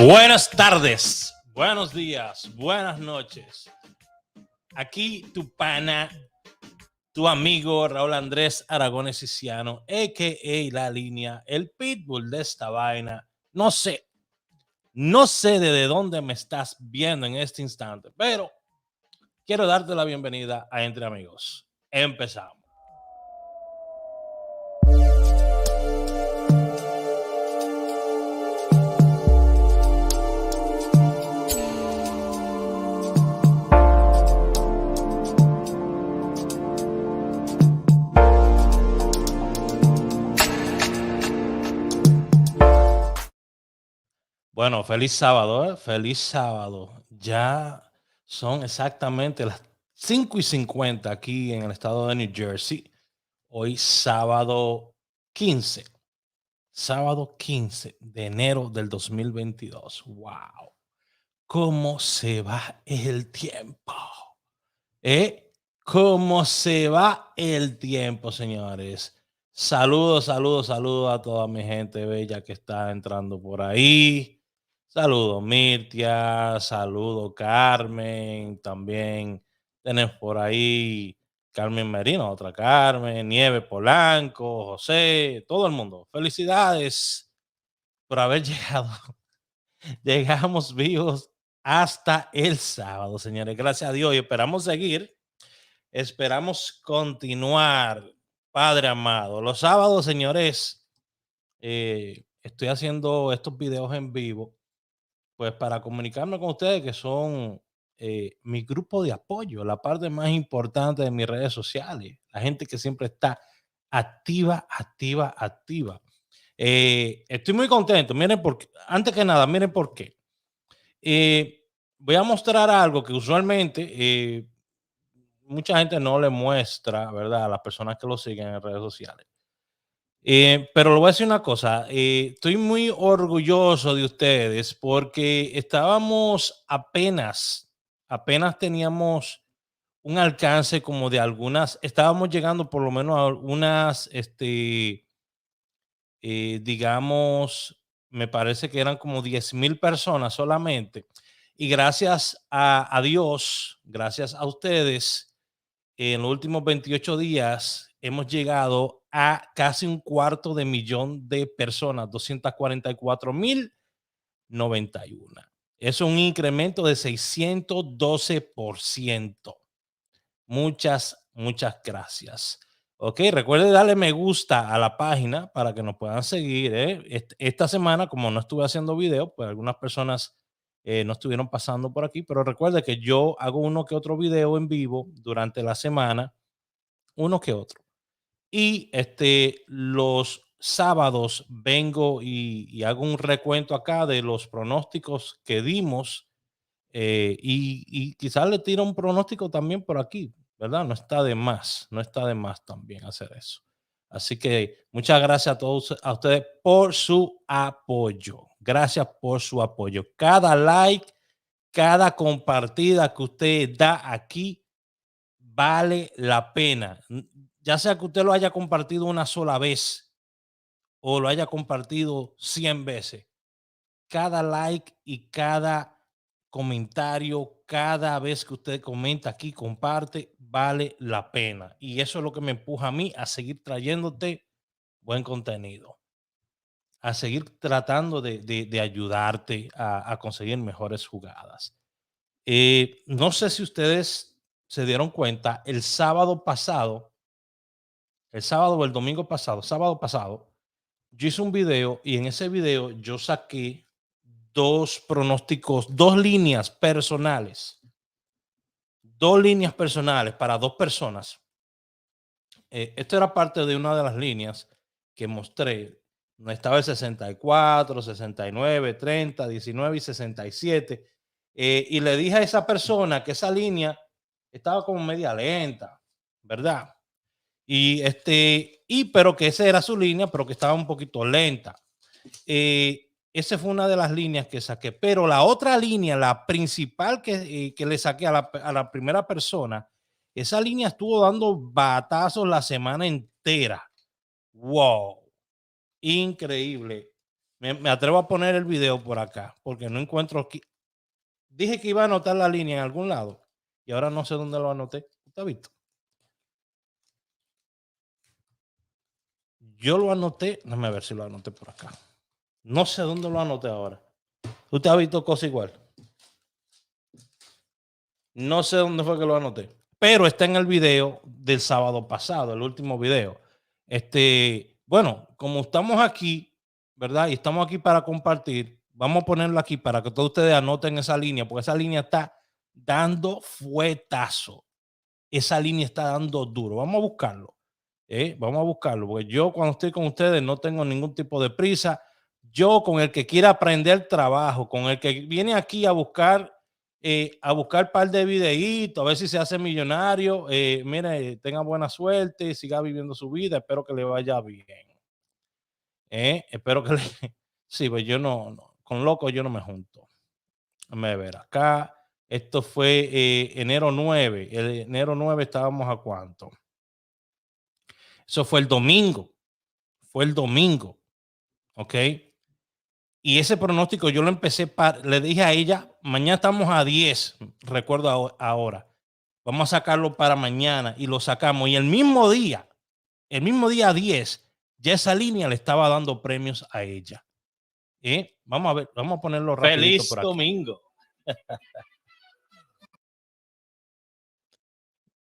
Buenas tardes, buenos días, buenas noches. Aquí tu pana, tu amigo Raúl Andrés Aragones Ciciano, a.k.a. La Línea, el pitbull de esta vaina. No sé desde dónde me estás viendo en este instante, pero quiero darte la bienvenida a Entre Amigos. Empezamos. Bueno, feliz sábado, ¿eh? Feliz sábado. Ya son exactamente las 5:50 aquí en el estado de New Jersey. Hoy sábado 15. Sábado 15 de enero del 2022. ¡Wow! ¿Cómo se va el tiempo? ¿Cómo se va el tiempo, señores? Saludos a toda mi gente bella que está entrando por ahí. Saludos, Mirtia. Saludos, Carmen. También tenemos por ahí Carmen Merino, otra Carmen, Nieve Polanco, José, todo el mundo. Felicidades por haber llegado. Llegamos vivos hasta el sábado, señores. Gracias a Dios y esperamos seguir. Esperamos continuar, Padre amado. Los sábados, señores, estoy haciendo estos videos en vivo, pues para comunicarme con ustedes que son mi grupo de apoyo, la parte más importante de mis redes sociales, la gente que siempre está activa. Estoy muy contento. Miren, antes que nada, miren por qué. Voy a mostrar algo que usualmente mucha gente no le muestra, ¿verdad? A las personas que lo siguen en redes sociales. Pero le voy a decir una cosa, estoy muy orgulloso de ustedes porque apenas teníamos un alcance como de estábamos llegando por lo menos a algunas, digamos, me parece que eran como 10,000 personas solamente. Y gracias a Dios, gracias a ustedes, en los últimos 28 días hemos llegado a casi 250,000 de personas, 244,091. Es un incremento de 612%. Muchas gracias. Ok, recuerde darle me gusta a la página para que nos puedan seguir. Esta semana, como no estuve haciendo video, pues algunas personas no estuvieron pasando por aquí, pero recuerde que yo hago uno que otro video en vivo durante la semana, uno que otro. Y los sábados vengo y hago un recuento acá de los pronósticos que dimos y quizás le tiro un pronóstico también por aquí, ¿verdad? No está de más también hacer eso. Así que muchas gracias a ustedes por su apoyo. Gracias por su apoyo. Cada like, cada compartida que usted da aquí vale la pena. Ya sea que usted lo haya compartido una sola vez o lo haya compartido 100 veces. Cada like y cada comentario, cada vez que usted comenta aquí, comparte, vale la pena. Y eso es lo que me empuja a mí a seguir trayéndote buen contenido, a seguir tratando de ayudarte a conseguir mejores jugadas. No sé si ustedes se dieron cuenta, el sábado o el domingo pasado, sábado pasado, yo hice un video y en ese video yo saqué dos pronósticos, dos líneas personales para dos personas. Esto era parte de una de las líneas que mostré. Estaba el 64, 69, 30, 19 y 67. Y le dije a esa persona que esa línea estaba como media lenta, ¿verdad? Pero que esa era su línea, pero que estaba un poquito lenta. Esa fue una de las líneas que saqué, pero la otra línea, la principal que le saqué a la primera persona, esa línea estuvo dando batazos la semana entera. ¡Wow! Increíble. Me atrevo a poner el video por acá, porque no encuentro aquí. Dije que iba a anotar la línea en algún lado y ahora no sé dónde lo anoté. ¿Usted ha visto? Yo lo anoté, déjame ver si lo anoté por acá. No sé dónde lo anoté ahora. ¿Usted ha visto cosa igual? No sé dónde fue que lo anoté, pero está en el video del sábado pasado, el último video. Bueno, como estamos aquí, ¿verdad? Y estamos aquí para compartir, vamos a ponerlo aquí para que todos ustedes anoten esa línea, porque esa línea está dando fuetazo. Esa línea está dando duro. Vamos a buscarlo. Vamos a buscarlo, porque yo cuando estoy con ustedes no tengo ningún tipo de prisa. Yo con el que quiera aprender trabajo, con el que viene aquí a buscar un par de videitos, a ver si se hace millonario, mire, tenga buena suerte, siga viviendo su vida, espero que le vaya bien. Espero que le... Sí, pues yo con loco yo no me junto. Déjame ver acá. Esto fue enero 9. El enero 9 estábamos a cuánto. Eso fue el domingo. Fue el domingo. ¿Ok? Y ese pronóstico yo lo empecé, le dije a ella, mañana estamos a 10, recuerdo ahora. Vamos a sacarlo para mañana y lo sacamos. Y el mismo día a 10, ya esa línea le estaba dando premios a ella. Vamos a ver, vamos a ponerlo rapidito por aquí. Feliz domingo.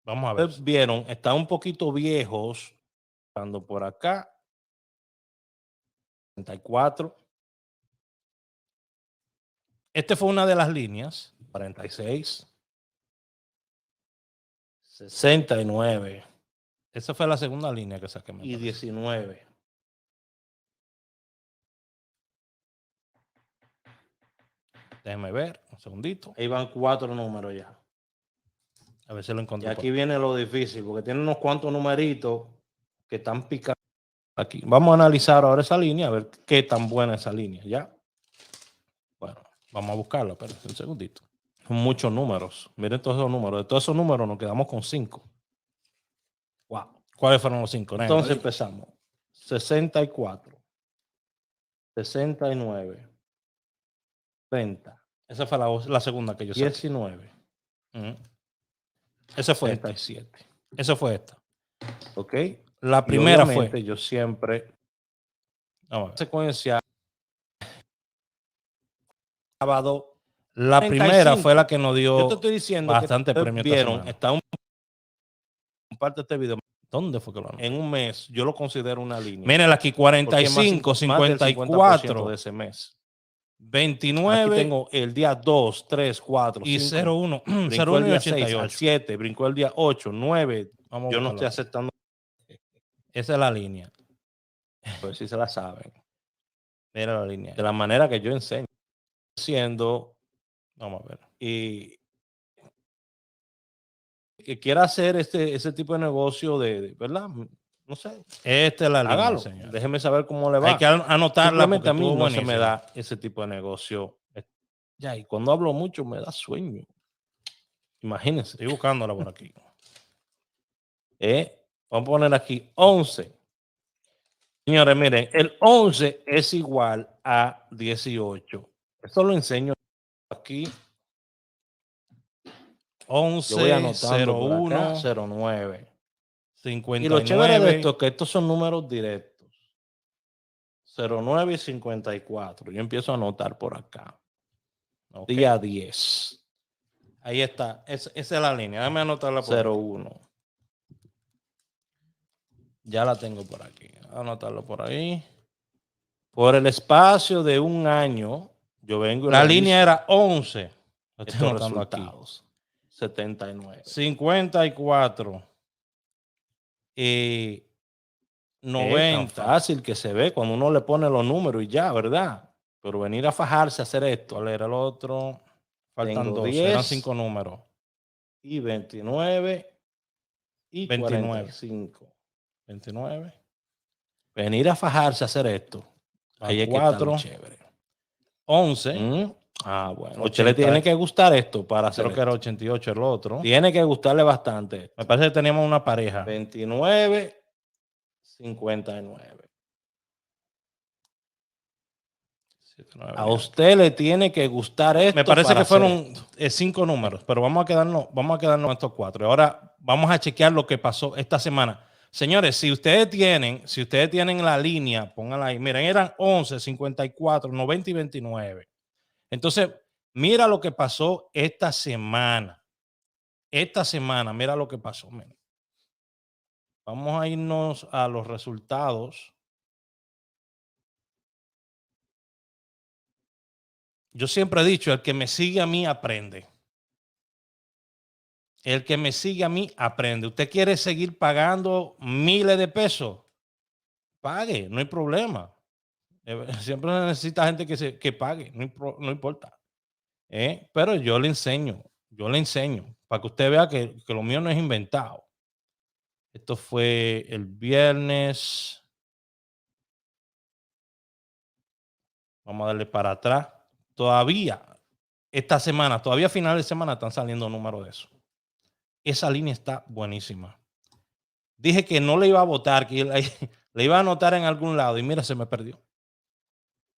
Vamos a ver. Ustedes vieron, están un poquito viejos. Estando por acá. 34. Este fue una de las líneas. 46. 69. Esa fue la segunda línea que saqué. Y 19. Déjenme ver, un segundito. Ahí van 4 números ya. A ver si lo encontré. Y aquí viene lo difícil, porque tiene unos cuantos numeritos que están picados aquí. Vamos a analizar ahora esa línea, a ver qué tan buena es esa línea, ¿ya? Bueno, vamos a buscarla, pero un segundito. Son muchos números. Miren todos esos números. De todos esos números nos quedamos con 5. Wow. ¿Cuáles fueron los 5? Entonces empezamos. 64. 69. 30. Esa fue la segunda que yo saqué. 19. Ese fue 37. Esa fue esta. ¿Ok? La primera fue. Yo siempre. Vamos a ver. Secuencia. Sábado. La 35. Primera fue la que nos dio. Yo te estoy diciendo bastante premio. Vieron, está un parte de este video. ¿Dónde fue que lo anoté? En un mes, yo lo considero una línea. Miren aquí, 45, 54 de ese mes. 29. Aquí tengo el día 2, 3, 4, y 5. 01. Brincó el día 6, al 7, brincó el día 8, 9. Vamos, yo no estoy aceptando. Esa es la línea. Pues si se la saben. Mira la línea. De la manera que yo enseño. Siendo, vamos a ver. Y que quiera hacer ese tipo de negocio ¿verdad? No sé. Esta es la línea, señor. Déjeme saber cómo le va. Hay que anotarla porque a mí no se me da ese tipo de negocio. Ya, y cuando hablo mucho me da sueño. Imagínense. Estoy buscándola por aquí. Vamos a poner aquí 11. Señores, miren, el 11 es igual a 18. Esto lo enseño aquí. 11, yo voy anotando 01, 09. 59. Y lo chévere de esto es que estos son números directos. 09 y 54. Yo empiezo a anotar por acá. Okay. Día 10. Ahí está. Esa es la línea. Déjame anotarla por 01. Aquí. Ya la tengo por aquí. Voy a anotarlo por ahí. Por el espacio de un año, yo vengo. La línea era 11. Estos resultados. Aquí. 79. 54. 90. Es tan fácil que se ve cuando uno le pone los números y ya, ¿verdad? Pero venir a fajarse a hacer esto, a leer el otro, faltan 2, eran 5 números. Y 29 y 29. 45. 29. Venir a fajarse a hacer esto. Ahí es 4. Que está chévere. 11. Bueno. 80, le tiene que gustar esto para hacer. Creo que era 88 el otro. Tiene que gustarle bastante. Me parece que teníamos una pareja. 29, 59. A usted le tiene que gustar esto. Me parece que fueron 5 números, pero vamos a quedarnos en estos 4. Ahora vamos a chequear lo que pasó esta semana. Señores, si ustedes tienen la línea, pónganla ahí. Miren, eran 11, 54, 90 y 29. Entonces, mira lo que pasó esta semana. Mira lo que pasó. Miren. Vamos a irnos a los resultados. Yo siempre he dicho, el que me sigue a mí aprende. El que me sigue a mí aprende. ¿Usted quiere seguir pagando miles de pesos? Pague, no hay problema. Siempre necesita gente que pague, no importa. Pero yo le enseño para que usted vea que lo mío no es inventado. Esto fue el viernes. Vamos a darle para atrás. Todavía, esta semana, todavía a final de semana están saliendo números de eso. Esa línea está buenísima. Dije que no le iba a votar, que le iba a anotar en algún lado y mira, se me perdió.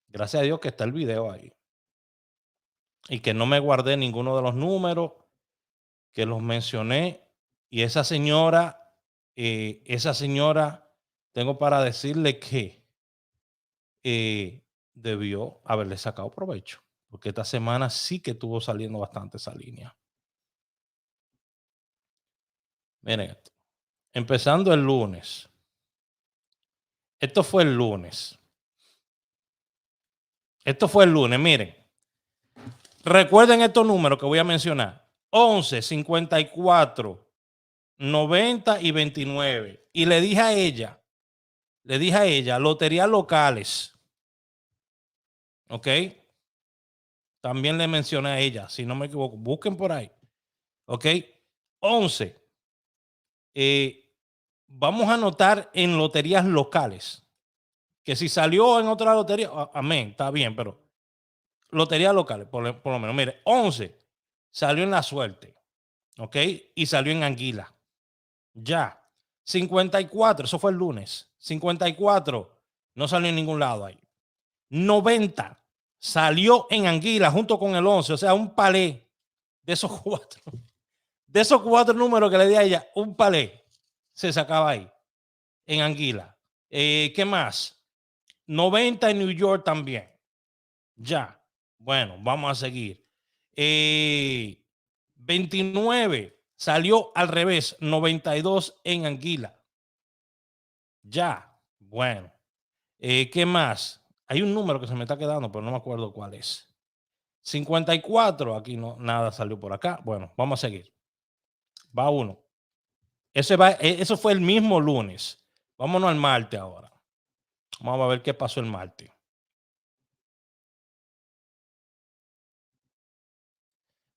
Gracias a Dios que está el video ahí. Y que no me guardé ninguno de los números, que los mencioné. Y esa señora, tengo para decirle que debió haberle sacado provecho. Porque esta semana sí que estuvo saliendo bastante esa línea. Miren esto. Empezando el lunes. Esto fue el lunes. Miren. Recuerden estos números que voy a mencionar. 11, 54, 90 y 29. Y le dije a ella, loterías locales. ¿Ok? También le mencioné a ella, si no me equivoco. Busquen por ahí. ¿Ok? 11. Vamos a anotar en loterías locales. Que si salió en otra lotería, amén, está bien, pero loterías locales, por lo menos. Mire, 11 salió en La Suerte. ¿Ok? Y salió en Anguila. Ya. 54, eso fue el lunes. 54 no salió en ningún lado ahí. 90 salió en Anguila junto con el 11, o sea, un palé de esos 4. De esos 4 números que le di a ella, un palé se sacaba ahí en Anguila. ¿Qué más? 90 en New York también. Ya. Bueno, vamos a seguir. 29 salió al revés, 92 en Anguila. Ya, bueno. ¿Qué más? Hay un número que se me está quedando, pero no me acuerdo cuál es. 54, aquí no, nada salió por acá. Bueno, vamos a seguir. Va uno. Eso fue el mismo lunes. Vámonos al martes ahora. Vamos a ver qué pasó el martes.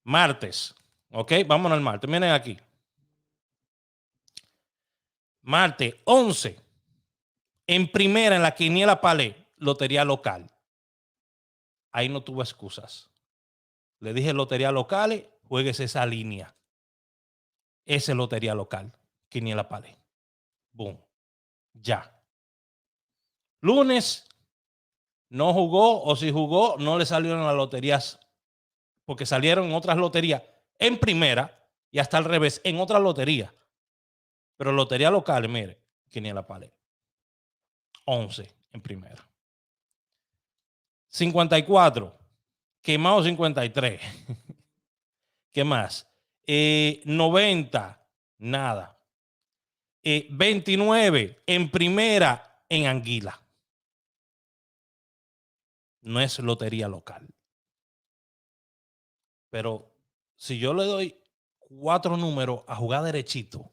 Martes. Ok, vámonos al martes. Miren aquí. Martes 11. En primera, en la quiniela Palé, lotería local. Ahí no tuvo excusas. Le dije lotería locales, juegues esa línea. Esa es lotería local. Quiniela Palé. Boom. Ya. Lunes no jugó, o si jugó, no le salieron las loterías, porque salieron en otras loterías en primera y hasta al revés en otras loterías. Pero lotería local, mire, Quiniela Palé. 11 en primera. 54. Quemado 53. ¿Qué más? 90. Nada. 29 en primera en Anguila. No es lotería local. Pero si yo le doy 4 números a jugar derechito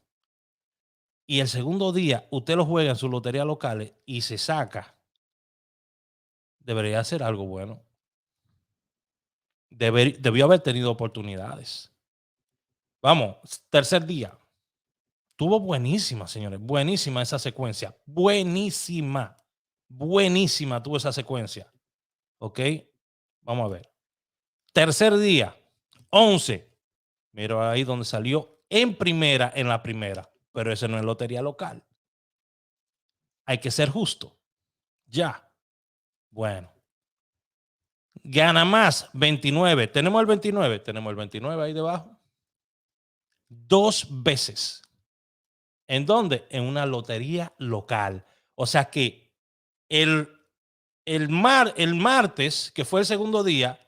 y el segundo día usted lo juega en su lotería local y se saca, debería ser algo bueno. Debió haber tenido oportunidades. Vamos, tercer día. Tuvo buenísima, señores. Buenísima esa secuencia. Buenísima. Buenísima tuvo esa secuencia. ¿Ok? Vamos a ver. Tercer día. 11. Mira ahí donde salió en primera, en la primera. Pero ese no es lotería local. Hay que ser justo. Ya. Bueno. Gana más, 29. ¿Tenemos el 29? Tenemos el 29 ahí debajo. 2 veces. ¿En dónde? En una lotería local. O sea que el martes, que fue el segundo día,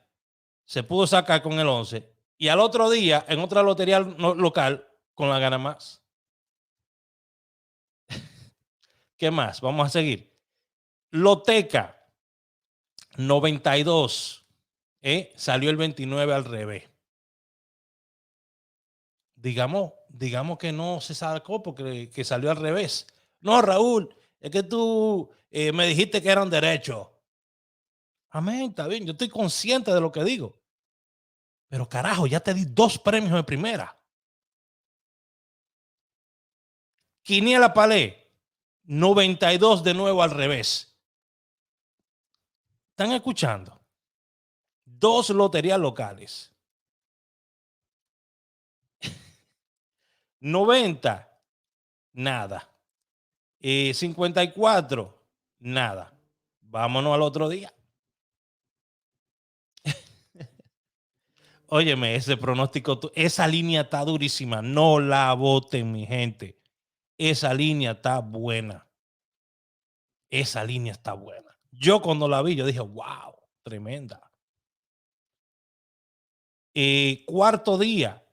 se pudo sacar con el 11. Y al otro día, en otra lotería local, con la Gana Más. ¿Qué más? Vamos a seguir. Loteca, 92. Salió el 29 al revés. Digamos que no se sacó porque que salió al revés. No, Raúl, es que tú me dijiste que eran derechos. Amén, está bien, yo estoy consciente de lo que digo. Pero carajo, ya te di 2 premios de primera. Quiniela Palé, 92 de nuevo al revés. ¿Están escuchando? 2 loterías locales. 90, nada. 54, nada. Vámonos al otro día. Óyeme, ese pronóstico, esa línea está durísima. No la voten, mi gente. Esa línea está buena. Esa línea está buena. Yo cuando la vi, yo dije, wow, tremenda. Cuarto día,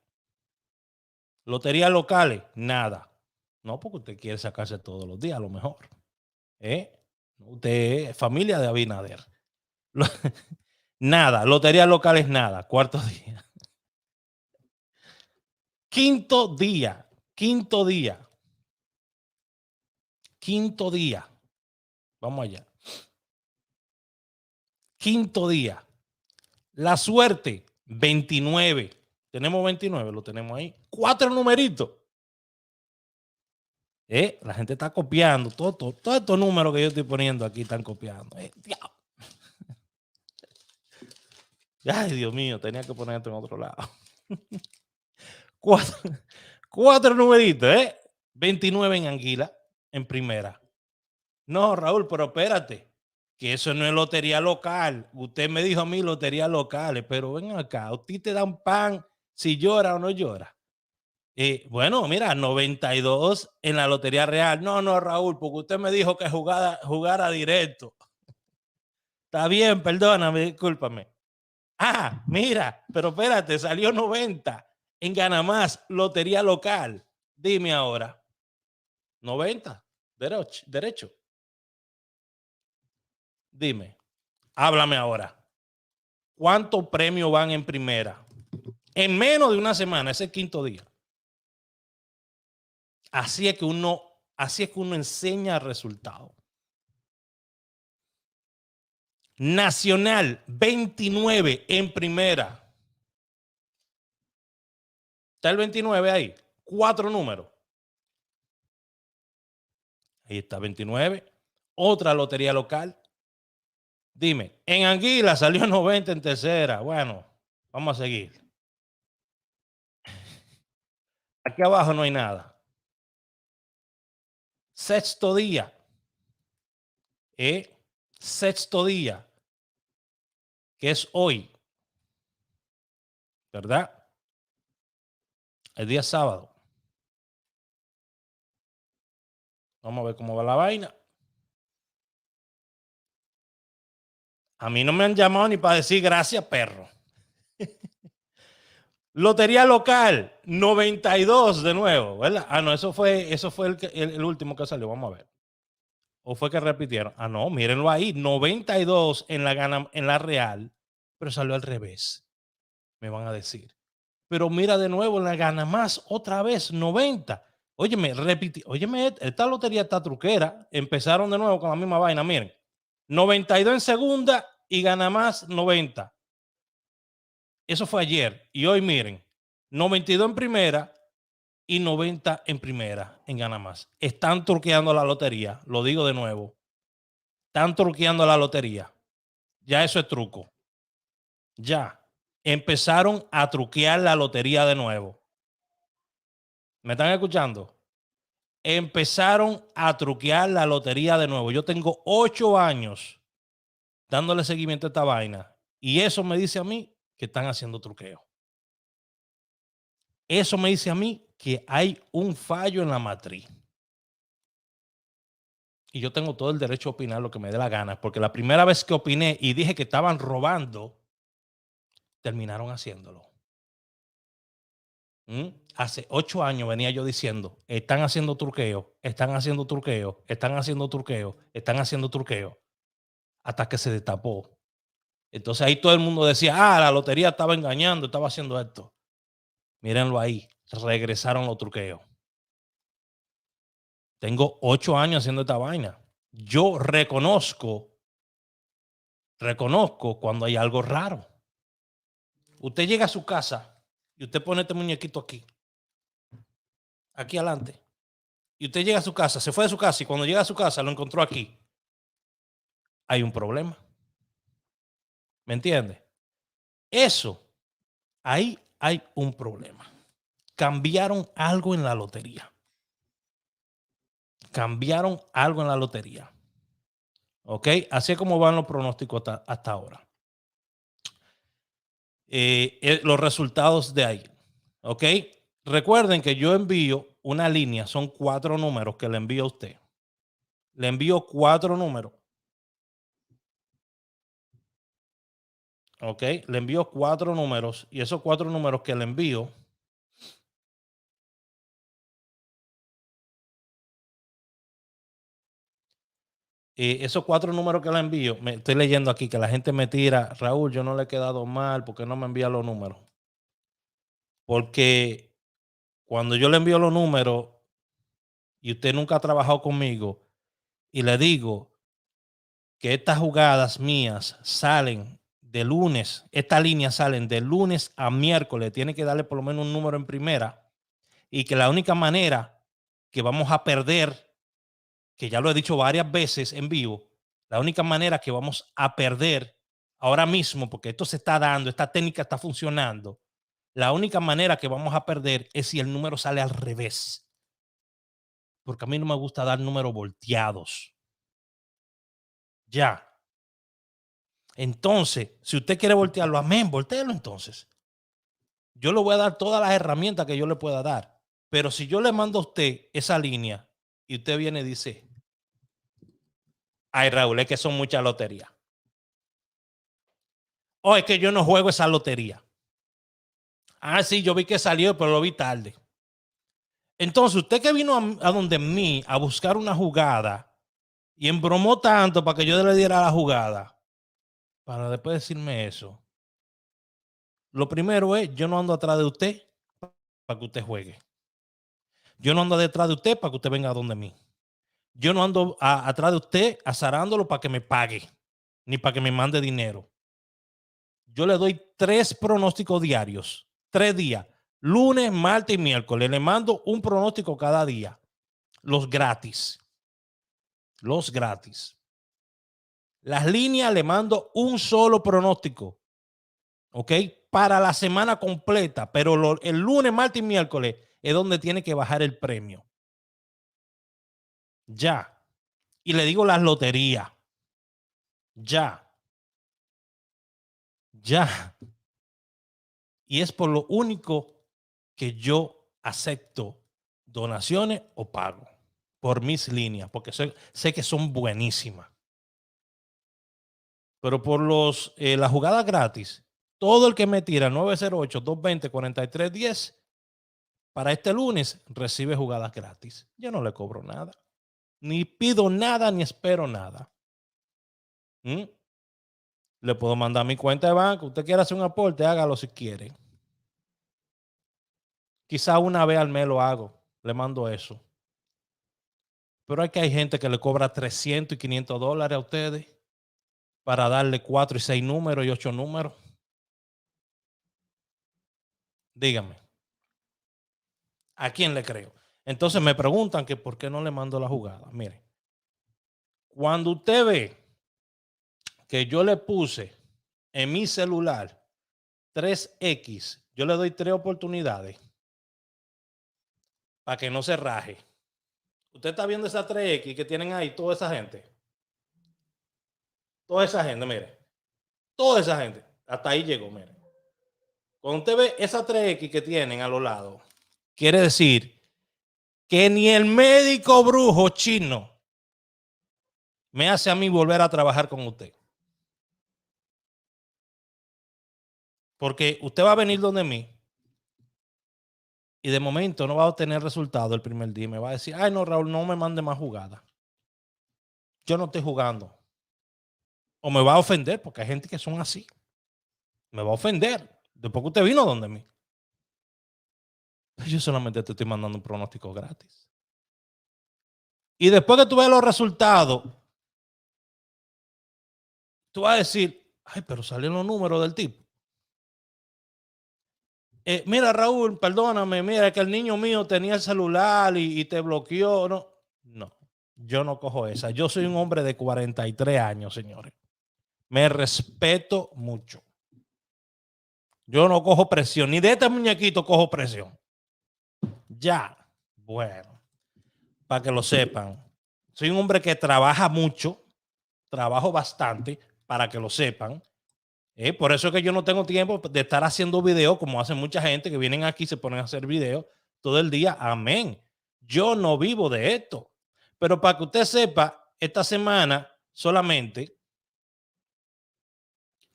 loterías locales, nada. No, porque usted quiere sacarse todos los días, a lo mejor. Usted es familia de Abinader. Nada, loterías locales, nada. Cuarto día. Quinto día. Quinto día. Quinto día. Vamos allá. Quinto día. La suerte, 29. Tenemos 29, lo tenemos ahí. 4 numeritos. La gente está copiando. Todos estos números que yo estoy poniendo aquí están copiando. Ay, Dios mío, tenía que poner esto en otro lado. 4 numeritos, 29 en Anguila, en primera. No, Raúl, pero espérate, que eso no es lotería local. Usted me dijo a mí lotería locales, pero ven acá, a ti te dan pan si llora o no llora. Bueno, mira, 92 en la lotería real. No, Raúl, porque usted me dijo que jugara directo. Está bien, perdóname, discúlpame. Ah, mira, pero espérate, salió 90 en Gana Más, lotería local. Dime ahora. 90, derecho. Dime, háblame ahora. ¿Cuántos premios van en primera? En menos de una semana, ese quinto día. Así es que uno enseña el resultado. Nacional, 29 en primera. Está el 29 ahí. 4 números. Ahí está, 29. Otra lotería local. Dime, en Anguila salió 90 en tercera. Bueno, vamos a seguir. Aquí abajo no hay nada. Sexto día. Sexto día. Que es hoy. ¿Verdad? El día sábado. Vamos a ver cómo va la vaina. A mí no me han llamado ni para decir gracias, perro. Lotería local, 92 de nuevo, ¿verdad? Ah, no, eso fue el último que salió. Vamos a ver. ¿O fue que repitieron? Ah, no, mírenlo ahí. 92 en la real, pero salió al revés. Me van a decir. Pero mira de nuevo en la Gana Más, otra vez 90. Óyeme, esta lotería está truquera. Empezaron de nuevo con la misma vaina. Miren, 92 en segunda y Gana Más 90. Eso fue ayer. Y hoy miren, 92 en primera y 90 en primera en Gana Más. Están truqueando la lotería. Lo digo de nuevo. Están truqueando la lotería. Ya eso es truco. Ya. Empezaron a truquear la lotería de nuevo. ¿Me están escuchando? Empezaron a truquear la lotería de nuevo. Yo tengo 8 años dándole seguimiento a esta vaina Y eso me dice a mí que están haciendo truqueo. Eso me dice a mí que hay un fallo en la matriz. Y yo tengo todo el derecho a opinar lo que me dé la gana, porque la primera vez que opiné y dije que estaban robando, terminaron haciéndolo. Hace 8 años venía yo diciendo, están haciendo truqueo, están haciendo truqueo, están haciendo truqueo, están haciendo truqueo, hasta que se destapó. Entonces ahí todo el mundo decía, la lotería estaba engañando, estaba haciendo esto. Mírenlo ahí, regresaron los truqueos. Tengo 8 años haciendo esta vaina. Yo reconozco cuando hay algo raro. Usted llega a su casa y usted pone este muñequito aquí adelante. Y usted llega a su casa, se fue de su casa y cuando llega a su casa lo encontró aquí. Hay un problema. ¿Me entiende? Eso, ahí hay un problema. Cambiaron algo en la lotería. Cambiaron algo en la lotería. ¿Ok? Así es como van los pronósticos hasta ahora. Los resultados de ahí. ¿Ok? Recuerden que yo envío una línea, son 4 números que le envío a usted. Le envío 4 números. ¿Ok? Le envío 4 números y esos 4 números que le envío esos 4 números que le envío, me estoy leyendo aquí que la gente me tira, Raúl, yo no le he quedado mal, ¿porque no me envía los números? Porque cuando yo le envío los números y usted nunca ha trabajado conmigo y le digo que estas jugadas mías salen de lunes, estas líneas salen de lunes a miércoles, tiene que darle por lo menos un número en primera y que la única manera que vamos a perder, que ya lo he dicho varias veces en vivo, la única manera que vamos a perder ahora mismo, porque esto se está dando, esta técnica está funcionando, la única manera que vamos a perder es si el número sale al revés. Porque a mí no me gusta dar números volteados. Ya. Entonces, si usted quiere voltearlo, amén, volteelo entonces. Yo le voy a dar todas las herramientas que yo le pueda dar. Pero si yo le mando a usted esa línea y usted viene y dice, ay, Raúl, es que son muchas loterías. O es que yo no juego esa lotería. Sí, yo vi que salió, pero lo vi tarde. Entonces, usted que vino a donde mí a buscar una jugada y embromó tanto para que yo le diera la jugada, para después decirme eso. Lo primero es, yo no ando atrás de usted para que usted juegue. Yo no ando detrás de usted para que usted venga a donde mí. Yo no ando atrás de usted azarándolo para que me pague, ni para que me mande dinero. Yo le doy 3 pronósticos diarios, 3 días, lunes, martes y miércoles. Le mando un pronóstico cada día, los gratis. Los gratis. Las líneas le mando un solo pronóstico, ¿ok? Para la semana completa, pero el lunes, martes y miércoles es donde tiene que bajar el premio. Ya. Y le digo las loterías. Ya. Ya. Y es por lo único que yo acepto donaciones o pago por mis líneas, porque sé que son buenísimas. Pero por las jugadas gratis, todo el que me tira 908-220-4310 para este lunes recibe jugadas gratis. Yo no le cobro nada, ni pido nada, ni espero nada. Le puedo mandar mi cuenta de banco. Usted quiere hacer un aporte, hágalo si quiere. Quizá una vez al mes lo hago, le mando eso. Pero hay gente que le cobra 300 y 500 dólares a ustedes para darle 4 y 6 números y 8 números. Dígame, ¿a quién le creo? Entonces me preguntan que por qué no le mando la jugada. Mire, cuando usted ve que yo le puse en mi celular 3X, yo le doy 3 oportunidades para que no se raje. Usted está viendo esas 3X que tienen ahí toda esa gente. Toda esa gente, mire. Toda esa gente. Hasta ahí llegó, miren. Cuando usted ve esas 3X que tienen a los lados, quiere decir que ni el médico brujo chino me hace a mí volver a trabajar con usted. Porque usted va a venir donde mí y de momento no va a obtener resultado el primer día. Me va a decir, ay no, Raúl, no me mande más jugadas. Yo no estoy jugando. O me va a ofender, porque hay gente que son así. Me va a ofender. Después que usted vino donde mí. Yo solamente te estoy mandando un pronóstico gratis. Y después que tú veas los resultados, tú vas a decir, ay, pero salieron los números del tipo. Mira, Raúl, perdóname, mira que el niño mío tenía el celular y te bloqueó. No, no, yo no cojo esa. Yo soy un hombre de 43 años, señores. Me respeto mucho. Yo no cojo presión, ni de este muñequito cojo presión. Ya, bueno, para que lo sepan. Soy un hombre que trabaja mucho, trabajo bastante, para que lo sepan. Por eso es que yo no tengo tiempo de estar haciendo videos como hacen mucha gente que vienen aquí y se ponen a hacer videos todo el día. Amén. Yo no vivo de esto. Pero para que usted sepa, esta semana solamente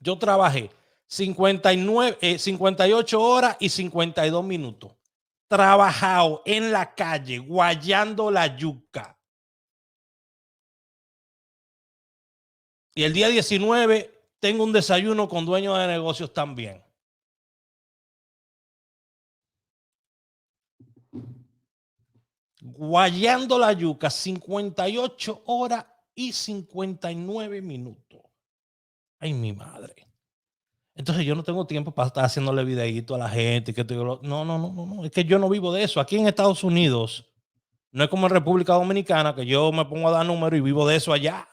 yo trabajé 58 horas y 52 minutos. Trabajado en la calle, guayando la yuca. Y el día 19 tengo un desayuno con dueños de negocios también. Guayando la yuca, 58 horas y 59 minutos. Ay, mi madre. Entonces yo no tengo tiempo para estar haciéndole videíto a la gente. No. Es que yo no vivo de eso. Aquí en Estados Unidos, no es como en República Dominicana que yo me pongo a dar números y vivo de eso allá.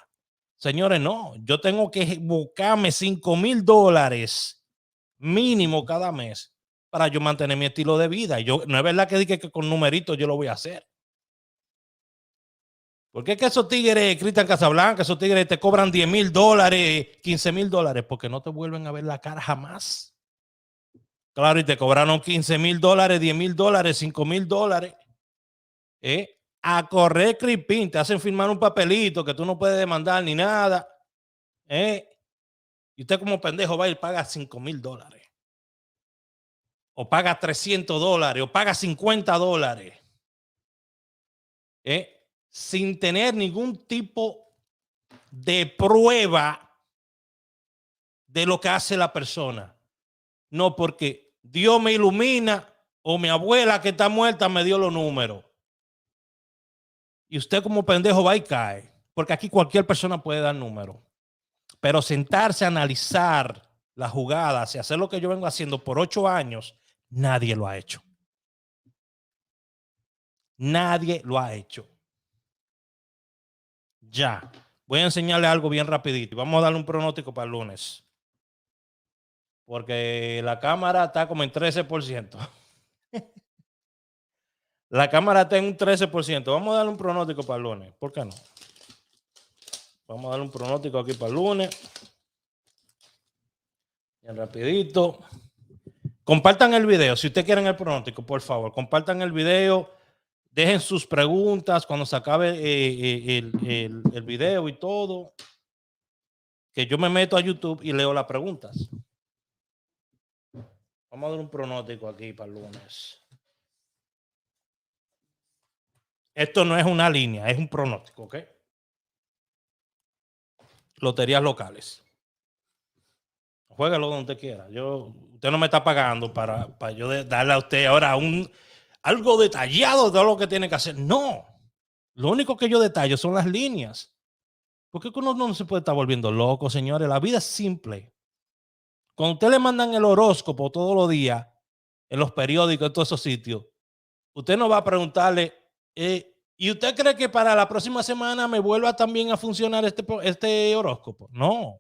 Señores, no. Yo tengo que buscarme $5,000 mínimo cada mes para yo mantener mi estilo de vida. Y yo, no es verdad que dije que con numeritos yo lo voy a hacer. ¿Por qué es que esos tigres, Cristian Casablanca, esos tigres te cobran $10,000, $15,000? Porque no te vuelven a ver la cara jamás. Claro, y te cobraron $15,000, $10,000, $5,000. A correr cripín, te hacen firmar un papelito que tú no puedes demandar ni nada. Y usted como pendejo va y paga $5,000. O paga $300, o paga $50. Sin tener ningún tipo de prueba de lo que hace la persona. No, porque Dios me ilumina o mi abuela que está muerta me dio los números. Y usted como pendejo va y cae. Porque aquí cualquier persona puede dar números. Pero sentarse a analizar las jugadas y hacer lo que yo vengo haciendo por 8 años, nadie lo ha hecho. Nadie lo ha hecho. Ya. Voy a enseñarle algo bien rapidito. Vamos a darle un pronóstico para el lunes. Porque la cámara está como en 13%. La cámara está en un 13%. Vamos a darle un pronóstico para el lunes. ¿Por qué no? Vamos a darle un pronóstico aquí para el lunes. Bien rapidito. Compartan el video. Si ustedes quieren el pronóstico, por favor, compartan el video. Dejen sus preguntas cuando se acabe el video y todo. Que yo me meto a YouTube y leo las preguntas. Vamos a dar un pronóstico aquí para el lunes. Esto no es una línea, es un pronóstico, ¿ok? Loterías locales. Juégalo donde usted quiera. Usted no me está pagando para yo darle a usted ahora algo detallado de todo lo que tiene que hacer. No. Lo único que yo detallo son las líneas. Porque uno no se puede estar volviendo loco, señores. La vida es simple. Cuando usted le mandan el horóscopo todos los días en los periódicos, en todos esos sitios, usted no va a preguntarle, ¿y usted cree que para la próxima semana me vuelva también a funcionar este horóscopo? No.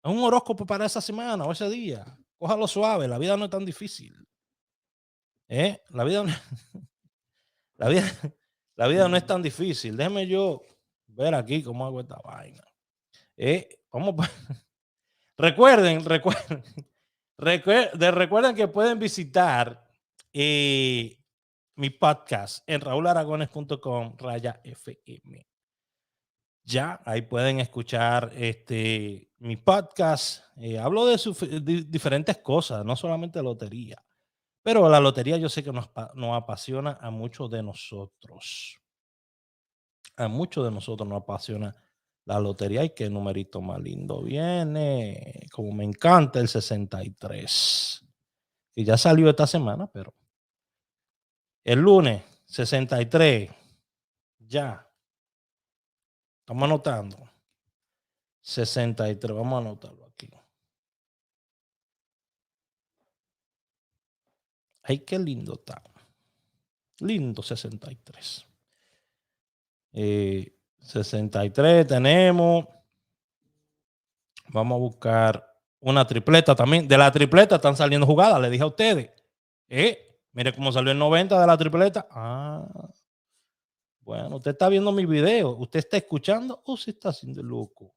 Es un horóscopo para esa semana o ese día. Cójalo suave. La vida no es tan difícil. La vida no, la vida, la vida no es tan difícil. Déjeme yo ver aquí cómo hago esta vaina. Vamos. Recuerden, recuerden que pueden visitar mi podcast en raularagones.com/FM. Ya, ahí pueden escuchar mi podcast. Hablo de diferentes cosas, no solamente lotería, pero la lotería yo sé que nos apasiona a muchos de nosotros. A muchos de nosotros nos apasiona la lotería. Y qué numerito más lindo viene. Como me encanta el 63, que ya salió esta semana, pero el lunes 63, ya. Estamos anotando. 63, vamos a anotarlo aquí. Ay, qué lindo está. Lindo 63. 63 tenemos. Vamos a buscar una tripleta también. De la tripleta están saliendo jugadas, le dije a ustedes. Mire cómo salió el 90 de la tripleta. Bueno, usted está viendo mi video. ¿Usted está escuchando o se está haciendo loco?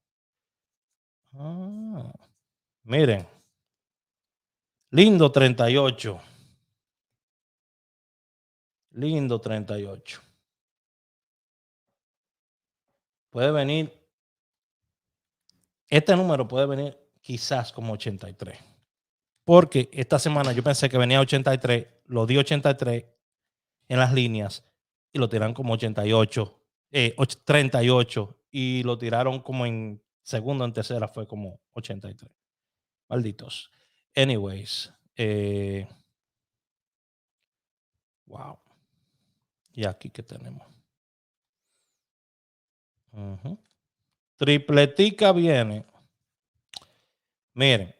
Miren. Lindo 38. Lindo 38. Puede venir. Este número puede venir quizás como 83. Porque esta semana yo pensé que venía 83. Lo di 83 en las líneas y lo tiran como 88. 38. Y lo tiraron como en segunda, en tercera fue como 83. Malditos. Anyways. Wow. Y aquí que tenemos. Tripletica viene. Miren.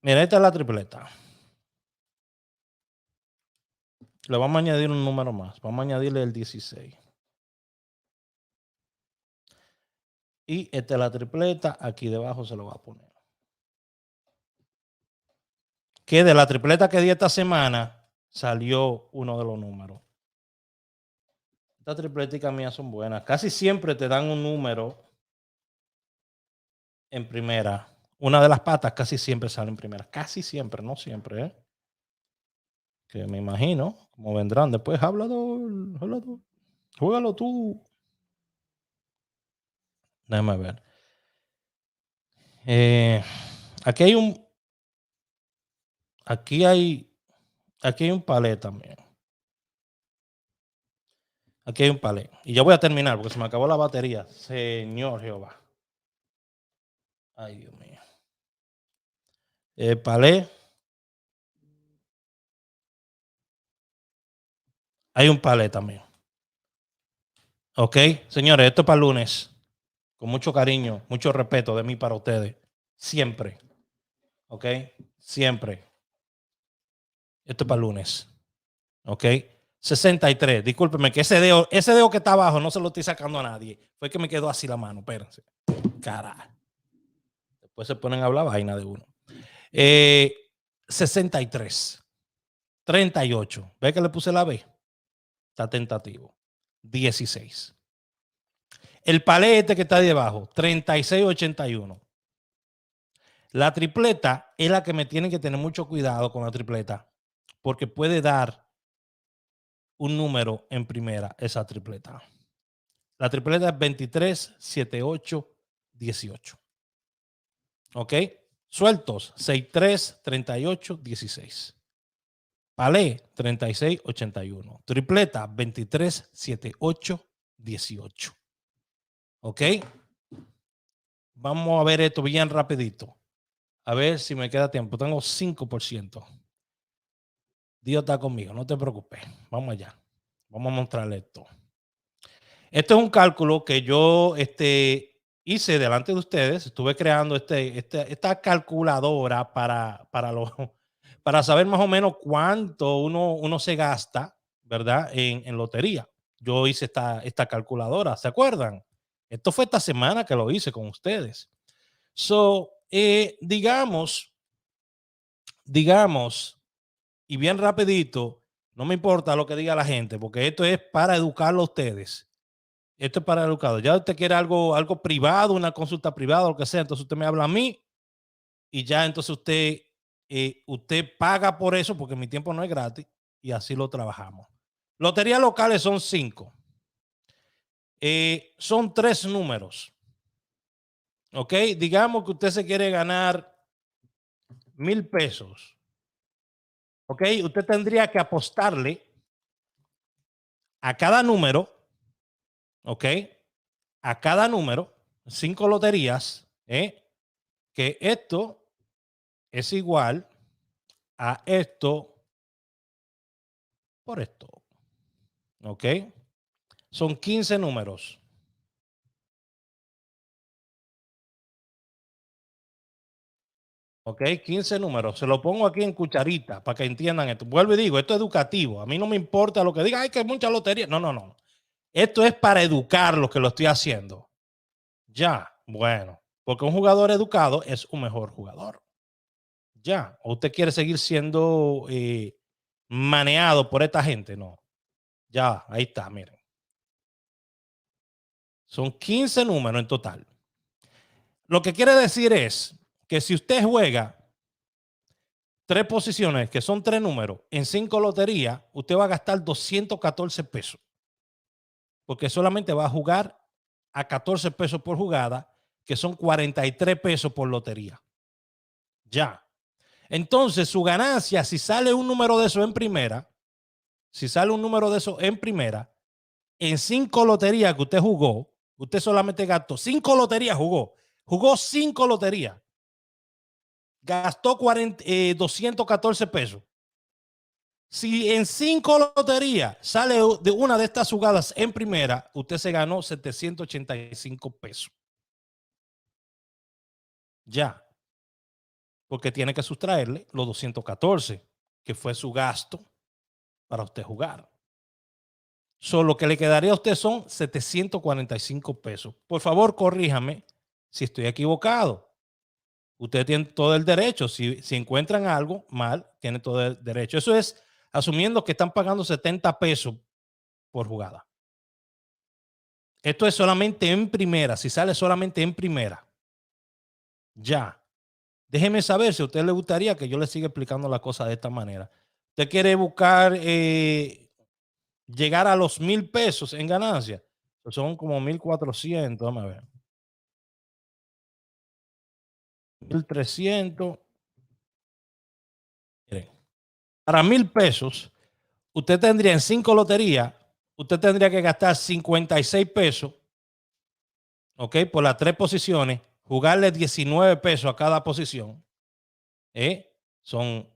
Miren, esta es la tripleta. Le vamos a añadir un número más. Vamos a añadirle el 16. Y esta es la tripleta. Aquí debajo se lo va a poner. Que de la tripleta que di esta semana salió uno de los números. Estas tripleticas mías son buenas. Casi siempre te dan un número en primera. Una de las patas casi siempre sale en primera. Casi siempre, no siempre, ¿eh? Que me imagino cómo vendrán después. Hablador. Juégalo tú. Déjame ver. Aquí hay un. Aquí hay un palé también. Aquí hay un palé. Y ya voy a terminar porque se me acabó la batería. Señor Jehová. Ay, Dios mío. Palé. Hay un palé también. Ok, señores, esto es para el lunes. Con mucho cariño, mucho respeto de mí para ustedes. Siempre. Ok, siempre. Esto es para el lunes. Ok. 63. Discúlpeme que ese dedo que está abajo no se lo estoy sacando a nadie. Fue que me quedó así la mano. Espérense. Carajo. Después se ponen a hablar vaina de uno. 63. 38. ¿Ve que le puse la B? Está tentativo. 16. El palete que está ahí debajo. 3681. La tripleta es la que me tienen que tener mucho cuidado con la tripleta. Porque puede dar un número en primera, esa tripleta. La tripleta es 23, 78, 18. ¿Ok? Sueltos, 63, 38, 16. Palé, 36, 81. Tripleta, 23, 78, 18. ¿Ok? Vamos a ver esto bien rapidito. A ver si me queda tiempo. Tengo 5%. Dios está conmigo, no te preocupes. Vamos allá. Vamos a mostrarle esto. Esto es un cálculo que yo hice delante de ustedes. Estuve creando esta calculadora para saber más o menos cuánto uno se gasta, ¿verdad? En lotería. Yo hice esta calculadora, ¿se acuerdan? Esto fue esta semana que lo hice con ustedes. Digamos, y bien rapidito, no me importa lo que diga la gente, porque esto es para educarlo a ustedes. Esto es para educado. Ya usted quiere algo privado, una consulta privada, lo que sea, entonces usted me habla a mí y ya entonces usted paga por eso porque mi tiempo no es gratis y así lo trabajamos. Loterías locales son 5. Son 3 números. ¿Ok? Digamos que usted se quiere ganar 1,000 pesos. ¿Ok? Usted tendría que apostarle a cada número, ¿ok? A cada número, 5 loterías, que esto es igual a esto por esto, ¿ok? Son 15 números. ¿Ok? 15 números. Se lo pongo aquí en cucharita para que entiendan esto. Vuelvo y digo, esto es educativo. A mí no me importa lo que diga, ay, que hay mucha lotería. No, no, no. Esto es para educar lo que lo estoy haciendo. Ya, bueno, porque un jugador educado es un mejor jugador. Ya, o usted quiere seguir siendo maneado por esta gente, no. Ya, ahí está, miren. Son 15 números en total. Lo que quiere decir es que si usted juega 3 posiciones, que son 3 números, en 5 loterías, usted va a gastar 214 pesos. Porque solamente va a jugar a 14 pesos por jugada, que son 43 pesos por lotería. Ya. Entonces, su ganancia, si sale un número de eso en primera, si sale un número de eso en primera, en 5 loterías que usted jugó, usted solamente gastó 5 loterías, jugó 5 loterías, gastó 214 pesos. Si en 5 loterías sale de una de estas jugadas en primera, usted se ganó 785 pesos. Ya, porque tiene que sustraerle los 214, que fue su gasto para usted jugar. Solo lo que le quedaría a usted son 745 pesos. Por favor, corríjame si estoy equivocado. Usted tiene todo el derecho. Si encuentran algo mal, tiene todo el derecho. Eso es asumiendo que están pagando 70 pesos por jugada. Esto es solamente en primera. Si sale solamente en primera. Ya. Déjeme saber si a usted le gustaría que yo le siga explicando la cosa de esta manera. Usted quiere buscar llegar a los 1,000 pesos en ganancia. Pues son como 1,400. Vamos a ver. 1,300. Miren, para 1,000 pesos, usted tendría en 5 loterías, usted tendría que gastar 56 pesos, ¿ok? Por las 3 posiciones, jugarle 19 pesos a cada posición. Son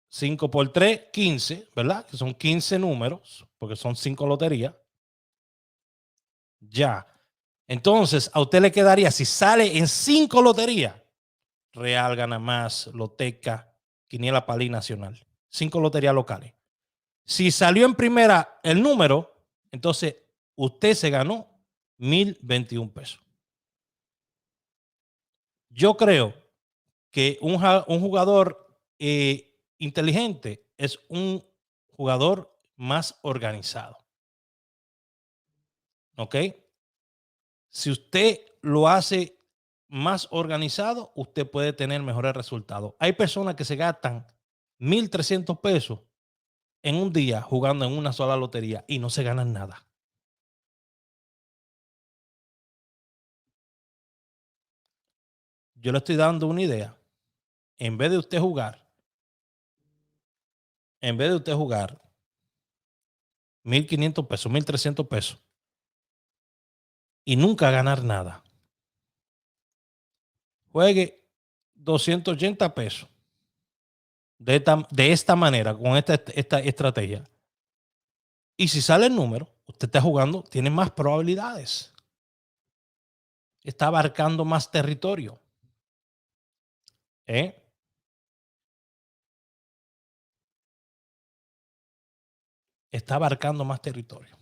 5 por 3, 15, ¿verdad? Que son 15 números, porque son 5 loterías. Ya. Entonces, a usted le quedaría, si sale en 5 loterías, Real Gana Más, Loteca, Quiniela Palí Nacional. 5 loterías locales. Si salió en primera el número, entonces usted se ganó 1,021 pesos. Yo creo que un jugador inteligente es un jugador más organizado. ¿Ok? Si usted lo hace más organizado, usted puede tener mejores resultados. Hay personas que se gastan 1,300 pesos en un día jugando en una sola lotería y no se ganan nada. Yo le estoy dando una idea. En vez de usted jugar, en vez de usted jugar 1,500 pesos, 1,300 pesos y nunca ganar nada, juegue 280 pesos de esta manera, con esta estrategia. Y si sale el número, usted está jugando, tiene más probabilidades. Está abarcando más territorio. ¿Eh? Está abarcando más territorio.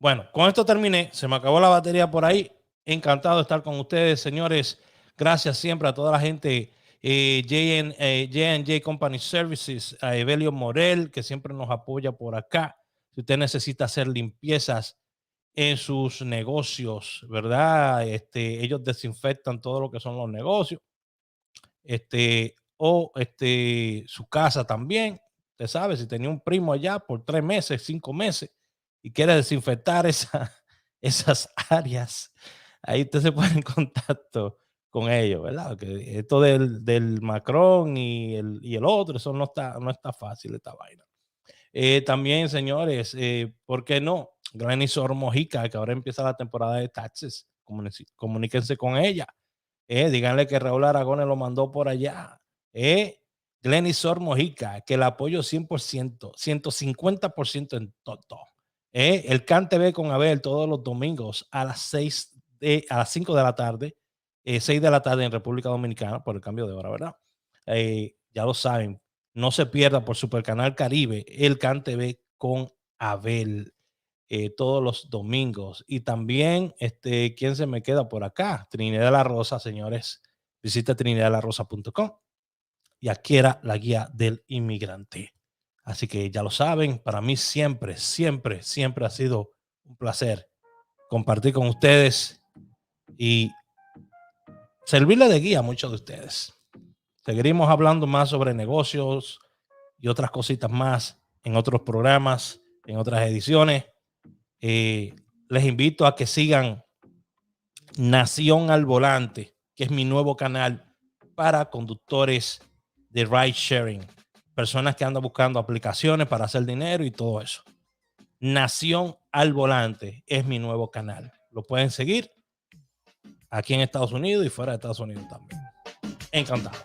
Bueno, con esto terminé. Se me acabó la batería por ahí. Encantado de estar con ustedes, señores. Gracias siempre a toda la gente. J&J Company Services, a Evelio Morel, que siempre nos apoya por acá. Si usted necesita hacer limpiezas en sus negocios, ¿verdad? Ellos desinfectan todo lo que son los negocios, su casa también. Usted sabe, si tenía un primo allá por 3 meses, 5 meses, y quiere desinfectar esas áreas, ahí usted se pone en contacto con ellos, ¿verdad? Que esto del Macron y el otro, eso no está fácil, esta vaina. También, señores, ¿por qué no? Granny Sor Mojica, que ahora empieza la temporada de taxes. Comuníquense con ella. Díganle que Raúl Aragones lo mandó por allá. Glenny Sor Mojica, que el apoyo 100%, 150% en todo. El CAN TV con Abel todos los domingos a las 5 de la tarde, 6 de la tarde en República Dominicana, por el cambio de hora, ¿verdad? Ya lo saben, no se pierda por Supercanal Caribe el CAN TV con Abel todos los domingos. Y también, ¿quién se me queda por acá? Trinidad de la Rosa, señores. Visita trinidadelarosa.com y adquiera la guía del inmigrante. Así que ya lo saben, para mí siempre, siempre, siempre ha sido un placer compartir con ustedes y servirle de guía a muchos de ustedes. Seguiremos hablando más sobre negocios y otras cositas más en otros programas, en otras ediciones. Les invito a que sigan Nación al Volante, que es mi nuevo canal para conductores de ride sharing, personas que andan buscando aplicaciones para hacer dinero y todo eso. Nación al Volante es mi nuevo canal. Lo pueden seguir aquí en Estados Unidos y fuera de Estados Unidos también. Encantado.